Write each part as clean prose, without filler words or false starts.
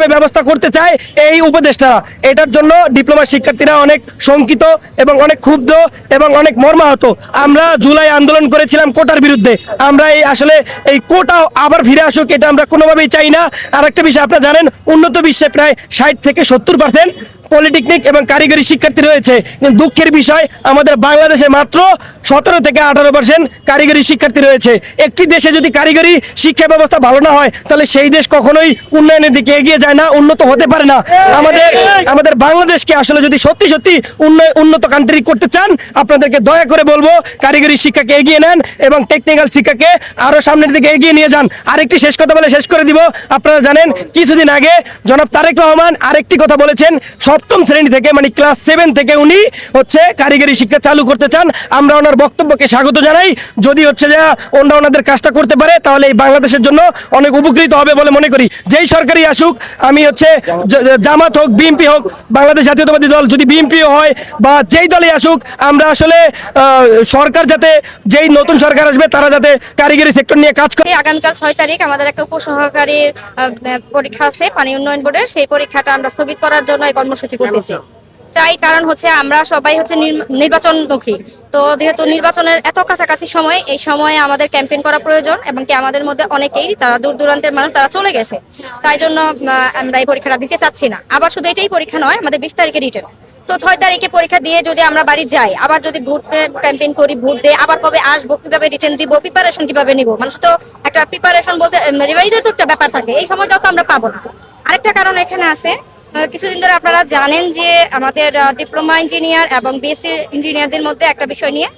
সিস্টেমে ব্যবস্থা করতে চায় এই উপদেষ্টারা। এটার জন্য ডিপ্লোমা শিক্ষার্থীরা অনেক শঙ্কিত এবং অনেক ক্ষুব্ধ এবং অনেক মর্মাহত। আমরা জুলাই আন্দোলন করেছিলাম কোটার বিরুদ্ধে। আমরা আসলে এই কোটা আবার ফিরে আসুক, এটা আমরা কোনোভাবেই চাই না। আর একটা বিষয় আপনারা জানেন, উন্নত বিশ্বে প্রায় 60 থেকে 70% পলিটেকনিক এবং কারিগরি শিক্ষার্থী রয়েছে, কিন্তু দুঃখের বিষয় আমাদের বাংলাদেশে মাত্র 17 থেকে 18% কারিগরি শিক্ষার্থী রয়েছে। একটি দেশে যদি কারিগরি শিক্ষা ব্যবস্থা ভালো না হয়, তাহলে সেই দেশ কখনোই উন্নয়নের দিকে এগিয়ে যায় না, উন্নত হতে পারে না। আমাদের বাংলাদেশকে আসলে যদি সত্যি সত্যি উন্নত কান্ট্রি করতে চান, আপনাদেরকে দয়া করে বলবো কারিগরি শিক্ষাকে এগিয়ে নেন এবং টেকনিক্যাল শিক্ষাকে আরো সামনের দিকে এগিয়ে নিয়ে যান। আরেকটি শেষ কথা বলে শেষ করে দিব। আপনারা জানেন কিছুদিন আগে জনাব তারেক রহমান আরেকটি কথা বলেছেন, সপ্তম শ্রেণী থেকে মানে ক্লাস 7 থেকে উনি হচ্ছে কারিগরি শিক্ষা চালু করতে চান। আমরা ওনার বক্তব্যকে স্বাগত জানাই। যদি হচ্ছে যে ওনাদের কাজটা করতে পারে, তাহলে এই বাংলাদেশের জন্য অনেক উপকৃত হবে বলে মনে করি। যেই সরকারই আসুক, আমি হচ্ছে জামাত হোক, বিএনপি হোক, বাংলাদেশ জাতীয়তাবাদী দল যদি বিএনপিও হয় বা যেই দলই আসুক, আমরা আসলে সরকার যাতে, যেই নতুন সরকার আসবে তারা যাতে কারিগরি সেক্টর নিয়ে কাজ করে। আগামীকাল 6 তারিখ আমাদের একটা উপসহকারীর পরীক্ষা আছে পানি উন্নয়ন বোর্ডের। সেই পরীক্ষাটা আমরা স্থগিত করার জন্য এই কর্মসূচি করতেছি চাই। কারণ হচ্ছে আমরা সবাই হচ্ছে নির্বাচনমুখী, তো যেহেতু নির্বাচনের এত কাছাকাছি সময়, এই সময়ে আমাদের ক্যাম্পেইন করা প্রয়োজন এবং কি আমাদের মধ্যে অনেকেই তারা দূর দূরান্তের মানুষ তারা চলে গেছে, তাই জন্য আমরা এই পরীক্ষাটা দিতে চাচ্ছি না। আবার শুধু এটাই পরীক্ষা নয়, আমাদের 20 তারিখে রিটেন। তো 6 তারিখে পরীক্ষা দিয়ে যদি আমরা বাড়ি যাই, আবার যদি ভোট ক্যাম্পেইন করি, ভোট দিয়ে আবার কবে আসবো, কিভাবে রিটেন দিব, প্রিপারেশন কিভাবে নিব, মানুষ তো একটা প্রিপারেশন বলতে রিভাইজের তো একটা ব্যাপার থাকে, এই সময়টাও তো আমরা পাবো না। আরেকটা কারণ এখানে আছে, কিছুদিন ধরে আপনারা জানেন যে আমাদের ডিপ্লোমা ইঞ্জিনিয়ার এবং বিএসসি ইঞ্জিনিয়ারদের মধ্যে একটা বিষয় নিয়ে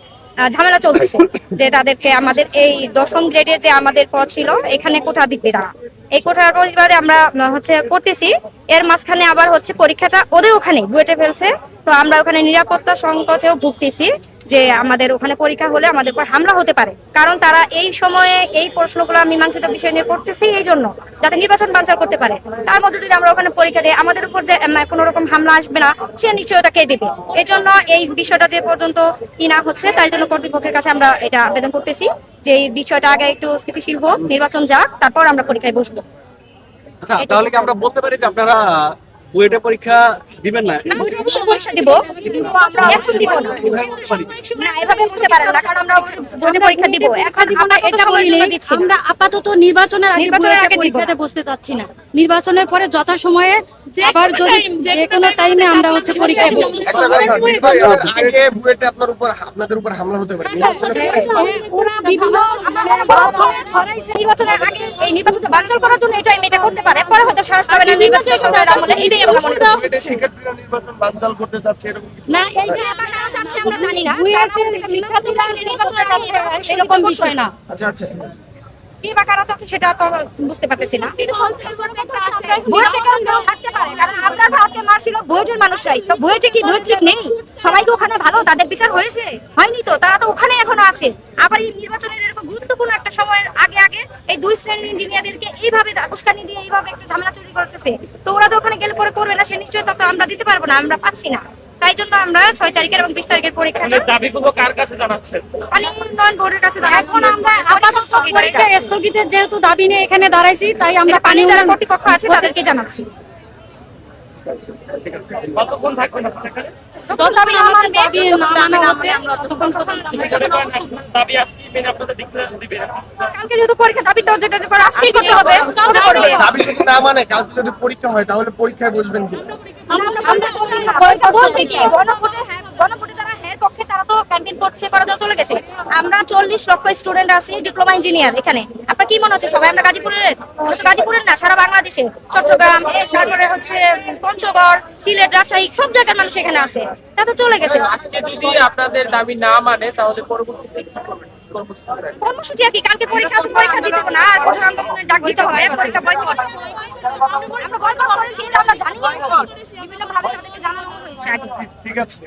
ঝামেলা চলতেছে, যে তাদেরকে আমাদের এই 10ম গ্রেডের যে আমাদের পদ ছিল এখানে কোঠা দিবে তারা। এই কোঠার পরিবারে আমরা হচ্ছে করতেছি, এর মাঝখানে আবার হচ্ছে পরীক্ষাটা ওদের ওখানে বুয়েটে ফেলছে। তো আমরা ওখানে নিরাপত্তা সংকটেও ভুগতেছি যে আমাদের ওখানে পরীক্ষা হলে আমাদের উপর হামলা হতে পারে, কারণ তারা এই সময়ে এই প্রশ্নগুলো মীমাংসিত বিষয় নিয়ে করতেছি এই জন্য যাতে নির্বাচন বানচাল করতে পারে। তার মধ্যে যদি আমরা ওখানে পরীক্ষা দিই, আমাদের উপর যে কোনো রকম হামলা আসবে না সে নিশ্চয়তা কে দিবে। এই জন্য এই বিষয়টা যে পর্যন্ত না হচ্ছে, তাই জন্য কর্তৃপক্ষের কাছে আমরা এটা আবেদন করতেছি যে এই বিষয়টা আগে একটু স্থিতিশীল হোক, নির্বাচন যাক, তারপর আমরা পরীক্ষায় বসবো। আচ্ছা, তাহলে কি আমরা বলতে পারি যে আপনারা বুয়েটে পরীক্ষা দিবেন না? বুয়েটে অবশ্যই পরীক্ষা দিব, আমরা এখন দিব না, না এভাবে বলতে পারেন না, কারণ আমরা বুয়েটে পরীক্ষা দিব এখন দিব না, এটা সময়ের জন্য দিচ্ছি। আমরা আপাতত নির্বাচনের আগে পরীক্ষাতে বসতে চাচ্ছি না, নির্বাচনের পরে যথাসময়ে আবার যদি যে কোনো টাইমে আমরা হচ্ছে পরীক্ষায় বসবো। আগে বুয়েটে আপনাদের উপর হামলা হতে পারে, ওরা বিভিন্ন নির্বাচনের আগে এই নির্বাচনটা বানচাল করার জন্য এই টাইমে এটা করতে পারে, পরে হয়তো সাহস পাবে না নির্বাচনের সময় আমলে। এটাই আমরা মনে করছি। শিক্ষার্থীরা নির্বাচন বানচাল করতে যাচ্ছে এরকম না, এইটা আবার কারা চাচ্ছে আমরা জানি না, শিক্ষার্থীরা নির্বাচনের আগে এরকম বিষয় না। আচ্ছা আচ্ছা, কি বা কারা চাচ্ছে সেটা তো বুঝতে পারতেছি না। ভোট থেকে কেউ থাকতে পারে, কারণ আপনার ভারতে মারছিল ভোটের মানুষরাই, তো ভোটে কি ভোট ঠিক নেই? সবাই তো ওখানে ভালো, তাদের বিচার হয়েছে হয়নি, তো তারা তো ওখানে এখনো আছে। আবার এই নির্বাচনের এরকম গুরুত্বপূর্ণ একটা সময়ের আগে আগে এই 2 শ্রেণীর ইঞ্জিনিয়ারদেরকে এইভাবে উস্কানি দিয়ে এইভাবে একটা ঝামেলা তৈরি করতেছে, তো ওরা তো ওখানে গেলে পরে করবে না, সে নিশ্চয়ই তো আমরা দিতে পারবো না, আমরা পাচ্ছি না। তাই জন্য আমরা 6 তারিখের এবং 20 তারিখের পরীক্ষাটা দাবিগুলো কার কাছে জানাচ্ছেন? পানি উন্নয়ন বোর্ডের কাছে জানাচ্ছি। এখন আমরা আপাতত পরীক্ষা স্থগিতের যেহেতু দাবি নিয়ে এখানে দাঁড়াইছি, তাই আমরা পানি যারা কর্তৃপক্ষ আছে তাদেরকে জানাচ্ছি। কতক্ষণ থাকবেন আপনারা এখানে? দাবি না মানা হচ্ছে আমরা ততক্ষণ দাবি আজকে মেনে আপনাদের দিবেন? কালকে যেহেতু পরীক্ষা, দাবি তো যেটা করে আজকেই করতে হবে। দাবি যদি না মানে কাল যদি পরীক্ষা হয় তাহলে পরীক্ষায় বসবেন কি? আমরা বসি না, হয়তো বলবে কি গণভোটে, হ্যাঁ গণভোটে তারা হ্যাঁ পক্ষে, তারা তো ক্যাম্পেইন করছে, করার জন্য চলে গেছে। আমরা 40 লক্ষ স্টুডেন্ট আছি ডিপ্লোমা ইঞ্জিনিয়ার এখানে। আপনার কি মনে হচ্ছে সবাই আমরা গাজীপুরের? আমরা তো গাজীপুরের না, সারা বাংলাদেশে চট্টগ্রাম, তারপরে হচ্ছে পঞ্চগড়, সিলেট, রাজশাহী সব জায়গার মানুষ এখানে আছে, তা তো চলে গেছে। আজকে যদি আপনাদের দাবি না মানে তাহলে পরবর্তীতে কি করবেন? কর্মসূচি আর কি, কালকে পরীক্ষা আছে, পরীক্ষা দিতে হবে না, আর কঠোর আন্দোলনের ডাক দিতে হবে, পরীক্ষা বয়কট। আমরা বয়কট করেছি, এটা আমরা জানিয়েছি, বিভিন্ন ভাবে তাদেরকে জানানো হয়েছে আগে। ঠিক আছে।